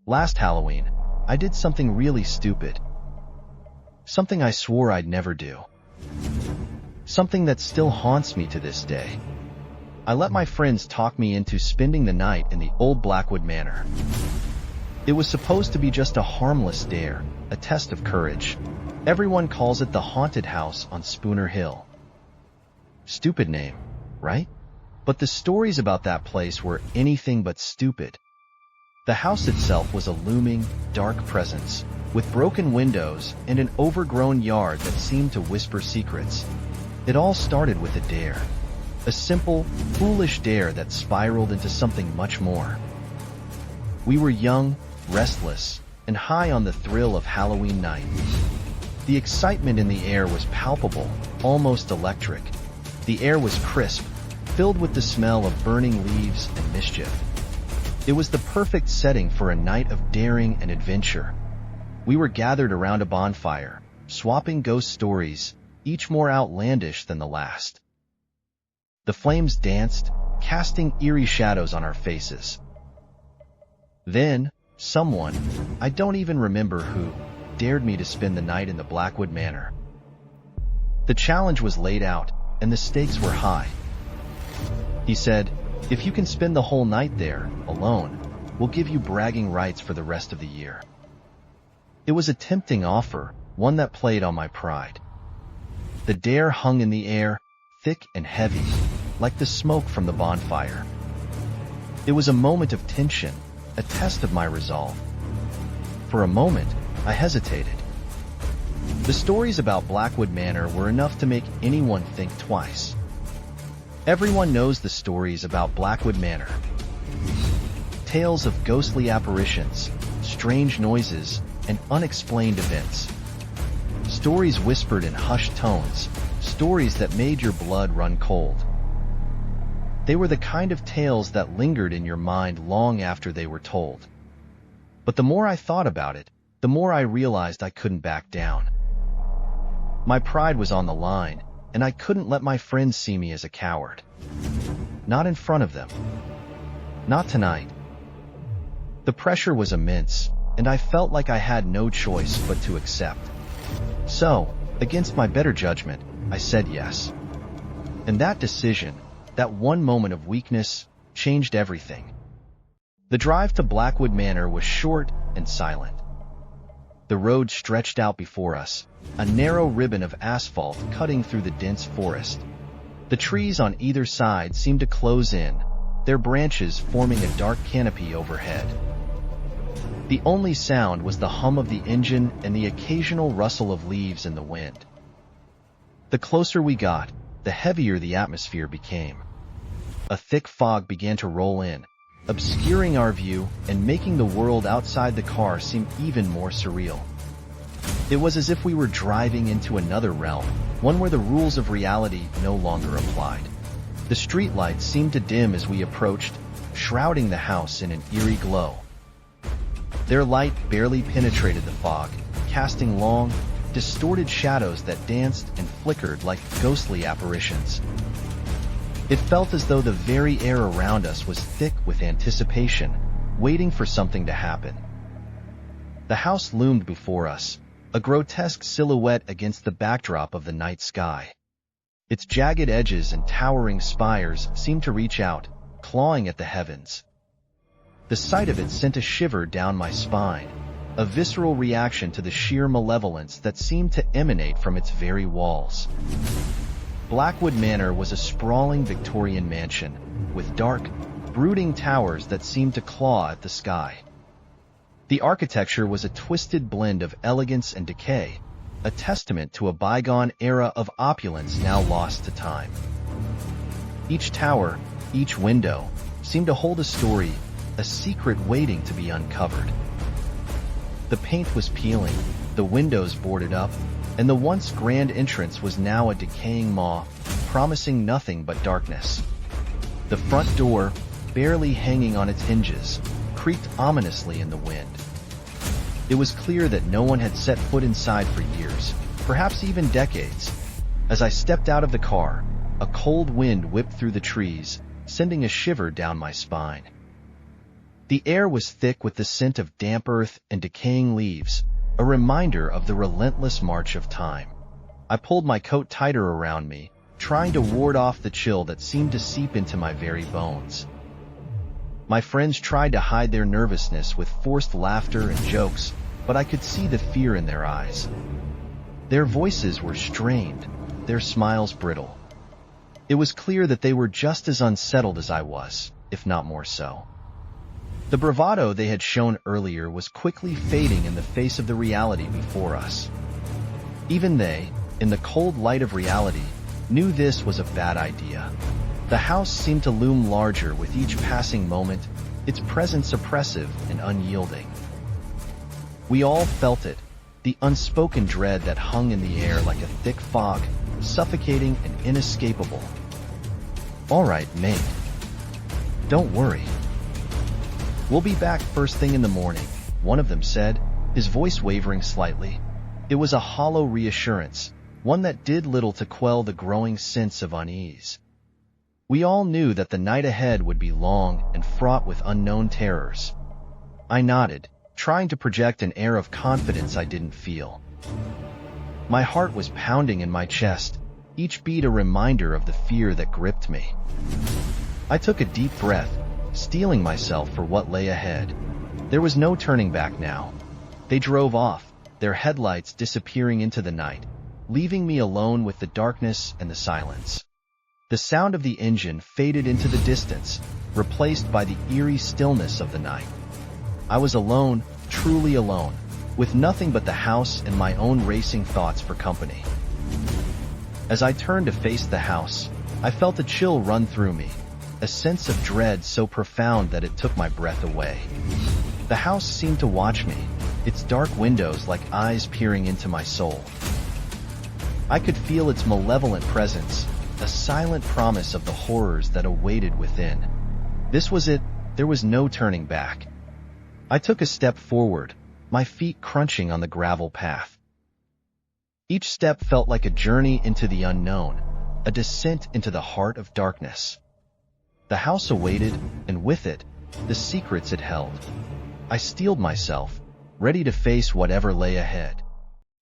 Last Halloween, I did something really stupid. Something I swore I'd never do. Something that still haunts me to this day. I let my friends talk me into spending the night in the old Blackwood Manor. It was supposed to be just a harmless dare, a test of courage. Everyone calls it the haunted house on Spooner Hill. Stupid name, right? But the stories about that place were anything but stupid. The house itself was a looming, dark presence, with broken windows and an overgrown yard that seemed to whisper secrets. It all started with a dare. A simple, foolish dare that spiraled into something much more. We were young, restless, and high on the thrill of Halloween night. The excitement in the air was palpable, almost electric. The air was crisp, filled with the smell of burning leaves and mischief. It was the perfect setting for a night of daring and adventure. We were gathered around a bonfire, swapping ghost stories, each more outlandish than the last. The flames danced, casting eerie shadows on our faces. Then, someone, I don't even remember who, dared me to spend the night in the Blackwood Manor. The challenge was laid out, and the stakes were high. He said, "If you can spend the whole night there, alone, we'll give you bragging rights for the rest of the year." It was a tempting offer, one that played on my pride. The dare hung in the air, thick and heavy, like the smoke from the bonfire. It was a moment of tension, a test of my resolve. For a moment, I hesitated. The stories about Blackwood Manor were enough to make anyone think twice. Everyone knows the stories about Blackwood Manor. Tales of ghostly apparitions, strange noises, and unexplained events. Stories whispered in hushed tones, stories that made your blood run cold. They were the kind of tales that lingered in your mind long after they were told. But the more I thought about it, the more I realized I couldn't back down. My pride was on the line, and I couldn't let my friends see me as a coward. Not in front of them. Not tonight. The pressure was immense, and I felt like I had no choice but to accept. So, against my better judgment, I said yes. And that decision, that one moment of weakness, changed everything. The drive to Blackwood Manor was short and silent. The road stretched out before us, a narrow ribbon of asphalt cutting through the dense forest. The trees on either side seemed to close in, their branches forming a dark canopy overhead. The only sound was the hum of the engine and the occasional rustle of leaves in the wind. The closer we got, the heavier the atmosphere became. A thick fog began to roll in, obscuring our view and making the world outside the car seem even more surreal. It was as if we were driving into another realm, one where the rules of reality no longer applied. The streetlights seemed to dim as we approached, shrouding the house in an eerie glow. Their light barely penetrated the fog, casting long, distorted shadows that danced and flickered like ghostly apparitions. It felt as though the very air around us was thick with anticipation, waiting for something to happen. The house loomed before us, a grotesque silhouette against the backdrop of the night sky. Its jagged edges and towering spires seemed to reach out, clawing at the heavens. The sight of it sent a shiver down my spine, a visceral reaction to the sheer malevolence that seemed to emanate from its very walls. Blackwood Manor was a sprawling Victorian mansion, with dark, brooding towers that seemed to claw at the sky. The architecture was a twisted blend of elegance and decay, a testament to a bygone era of opulence now lost to time. Each tower, each window, seemed to hold a story, a secret waiting to be uncovered. The paint was peeling, the windows boarded up, and the once grand entrance was now a decaying maw, promising nothing but darkness. The front door, barely hanging on its hinges, creaked ominously in the wind. It was clear that no one had set foot inside for years, perhaps even decades. As I stepped out of the car, a cold wind whipped through the trees, sending a shiver down my spine. The air was thick with the scent of damp earth and decaying leaves, a reminder of the relentless march of time. I pulled my coat tighter around me, trying to ward off the chill that seemed to seep into my very bones. My friends tried to hide their nervousness with forced laughter and jokes, but I could see the fear in their eyes. Their voices were strained, their smiles brittle. It was clear that they were just as unsettled as I was, if not more so. The bravado they had shown earlier was quickly fading in the face of the reality before us. Even they, in the cold light of reality, knew this was a bad idea. The house seemed to loom larger with each passing moment, its presence oppressive and unyielding. We all felt it, the unspoken dread that hung in the air like a thick fog, suffocating and inescapable. "All right, mate. Don't worry. We'll be back first thing in the morning," one of them said, his voice wavering slightly. It was a hollow reassurance, one that did little to quell the growing sense of unease. We all knew that the night ahead would be long and fraught with unknown terrors. I nodded, trying to project an air of confidence I didn't feel. My heart was pounding in my chest, each beat a reminder of the fear that gripped me. I took a deep breath, steeling myself for what lay ahead. There was no turning back now. They drove off, their headlights disappearing into the night, leaving me alone with the darkness and the silence. The sound of the engine faded into the distance, replaced by the eerie stillness of the night. I was alone, truly alone, with nothing but the house and my own racing thoughts for company. As I turned to face the house, I felt a chill run through me, a sense of dread so profound that it took my breath away. The house seemed to watch me, its dark windows like eyes peering into my soul. I could feel its malevolent presence, a silent promise of the horrors that awaited within. This was it, there was no turning back. I took a step forward, my feet crunching on the gravel path. Each step felt like a journey into the unknown, a descent into the heart of darkness. The house awaited, and with it, the secrets it held. I steeled myself, ready to face whatever lay ahead.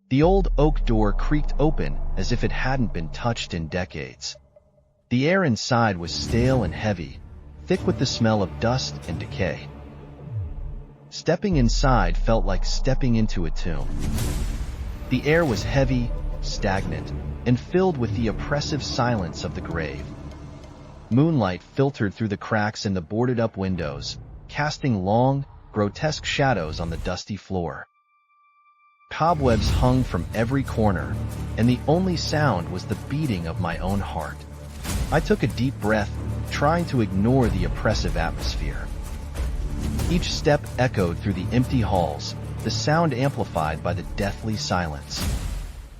The old oak door creaked open as if it hadn't been touched in decades. The air inside was stale and heavy, thick with the smell of dust and decay. Stepping inside felt like stepping into a tomb. The air was heavy, stagnant, and filled with the oppressive silence of the grave. Moonlight filtered through the cracks in the boarded-up windows, casting long, grotesque shadows on the dusty floor. Cobwebs hung from every corner, and the only sound was the beating of my own heart. I took a deep breath, trying to ignore the oppressive atmosphere. Each step echoed through the empty halls, the sound amplified by the deathly silence.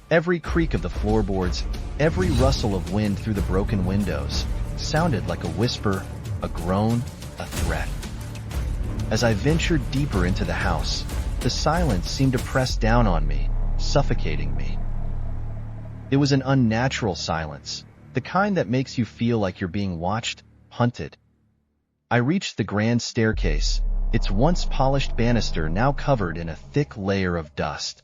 Every creak of the floorboards, every rustle of wind through the broken windows, sounded like a whisper, a groan, a threat. As I ventured deeper into the house, the silence seemed to press down on me, suffocating me. It was an unnatural silence, the kind that makes you feel like you're being watched, hunted. I reached the grand staircase, its once polished banister now covered in a thick layer of dust.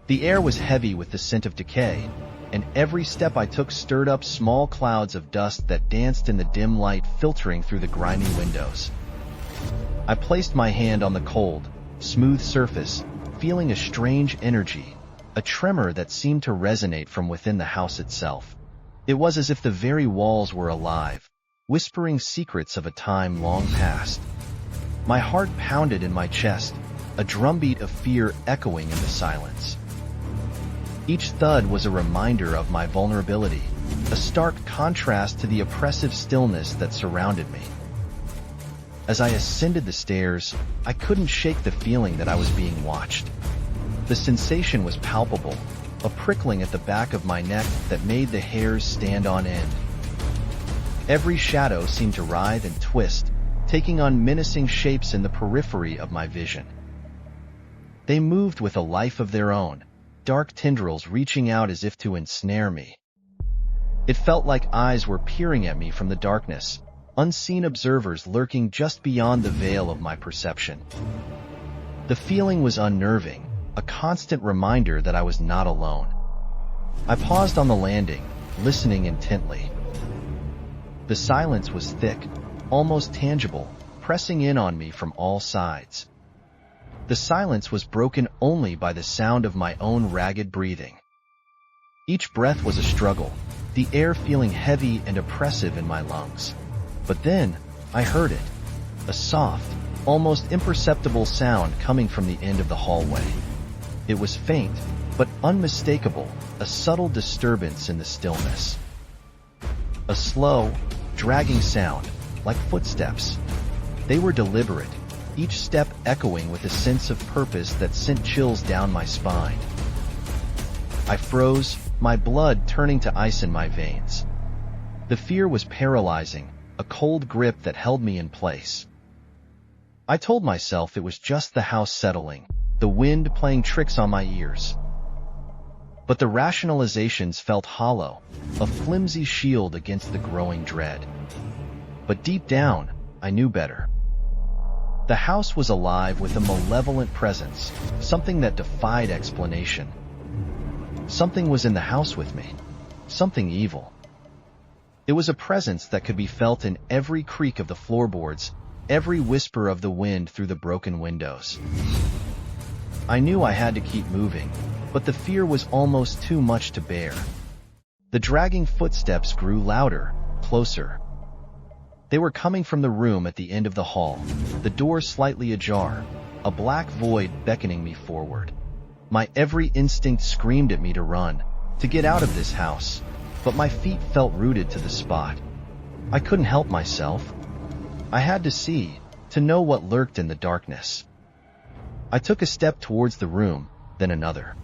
The air was heavy with the scent of decay, and every step I took stirred up small clouds of dust that danced in the dim light filtering through the grimy windows. I placed my hand on the cold, smooth surface, feeling a strange energy, a tremor that seemed to resonate from within the house itself. It was as if the very walls were alive, whispering secrets of a time long past. My heart pounded in my chest, a drumbeat of fear echoing in the silence. Each thud was a reminder of my vulnerability, a stark contrast to the oppressive stillness that surrounded me. As I ascended the stairs, I couldn't shake the feeling that I was being watched. The sensation was palpable, a prickling at the back of my neck that made the hairs stand on end. Every shadow seemed to writhe and twist, taking on menacing shapes in the periphery of my vision. They moved with a life of their own, dark tendrils reaching out as if to ensnare me. It felt like eyes were peering at me from the darkness, unseen observers lurking just beyond the veil of my perception. The feeling was unnerving, a constant reminder that I was not alone. I paused on the landing, listening intently. The silence was thick, almost tangible, pressing in on me from all sides. The silence was broken only by the sound of my own ragged breathing. Each breath was a struggle, the air feeling heavy and oppressive in my lungs. But then, I heard it. A soft, almost imperceptible sound coming from the end of the hallway. It was faint, but unmistakable, a subtle disturbance in the stillness. A slow, dragging sound, like footsteps. They were deliberate, each step echoing with a sense of purpose that sent chills down my spine. I froze, my blood turning to ice in my veins. The fear was paralyzing, a cold grip that held me in place. I told myself it was just the house settling, the wind playing tricks on my ears. But the rationalizations felt hollow, a flimsy shield against the growing dread. But deep down, I knew better. The house was alive with a malevolent presence, something that defied explanation. Something was in the house with me, something evil. It was a presence that could be felt in every creak of the floorboards, every whisper of the wind through the broken windows. I knew I had to keep moving, but the fear was almost too much to bear. The dragging footsteps grew louder, closer. They were coming from the room at the end of the hall, the door slightly ajar, a black void beckoning me forward. My every instinct screamed at me to run, to get out of this house, but my feet felt rooted to the spot. I couldn't help myself. I had to see, to know what lurked in the darkness. I took a step towards the room, then another.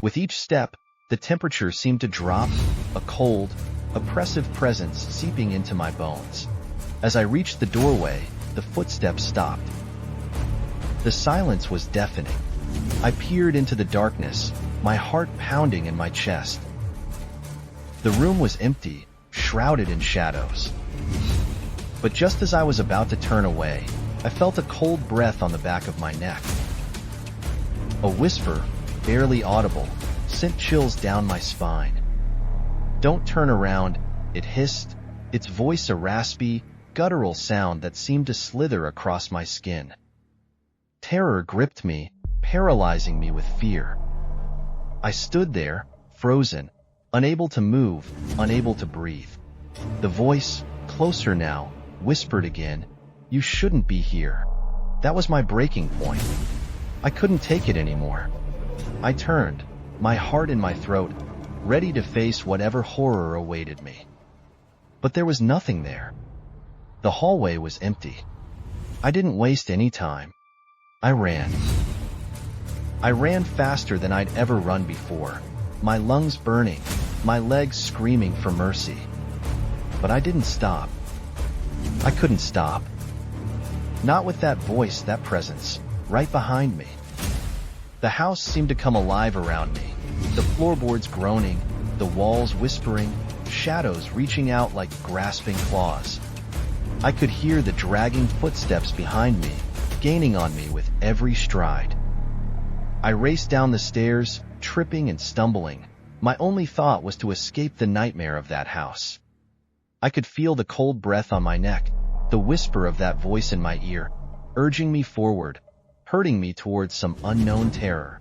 With each step, the temperature seemed to drop, a cold, oppressive presence seeping into my bones. As I reached the doorway, the footsteps stopped. The silence was deafening. I peered into the darkness, my heart pounding in my chest. The room was empty, shrouded in shadows. But just as I was about to turn away, I felt a cold breath on the back of my neck. A whisper, barely audible, sent chills down my spine. "Don't turn around," it hissed, its voice a raspy, guttural sound that seemed to slither across my skin. Terror gripped me, paralyzing me with fear. I stood there, frozen, unable to move, unable to breathe. The voice, closer now, whispered again, "You shouldn't be here." That was my breaking point. I couldn't take it anymore. I turned, my heart in my throat, ready to face whatever horror awaited me. But there was nothing there. The hallway was empty. I didn't waste any time. I ran. I ran faster than I'd ever run before, my lungs burning, my legs screaming for mercy. But I didn't stop. I couldn't stop. Not with that voice, that presence, right behind me. The house seemed to come alive around me, the floorboards groaning, the walls whispering, shadows reaching out like grasping claws. I could hear the dragging footsteps behind me, gaining on me with every stride. I raced down the stairs, tripping and stumbling. My only thought was to escape the nightmare of that house. I could feel the cold breath on my neck, the whisper of that voice in my ear, urging me forward, hurting me towards some unknown terror.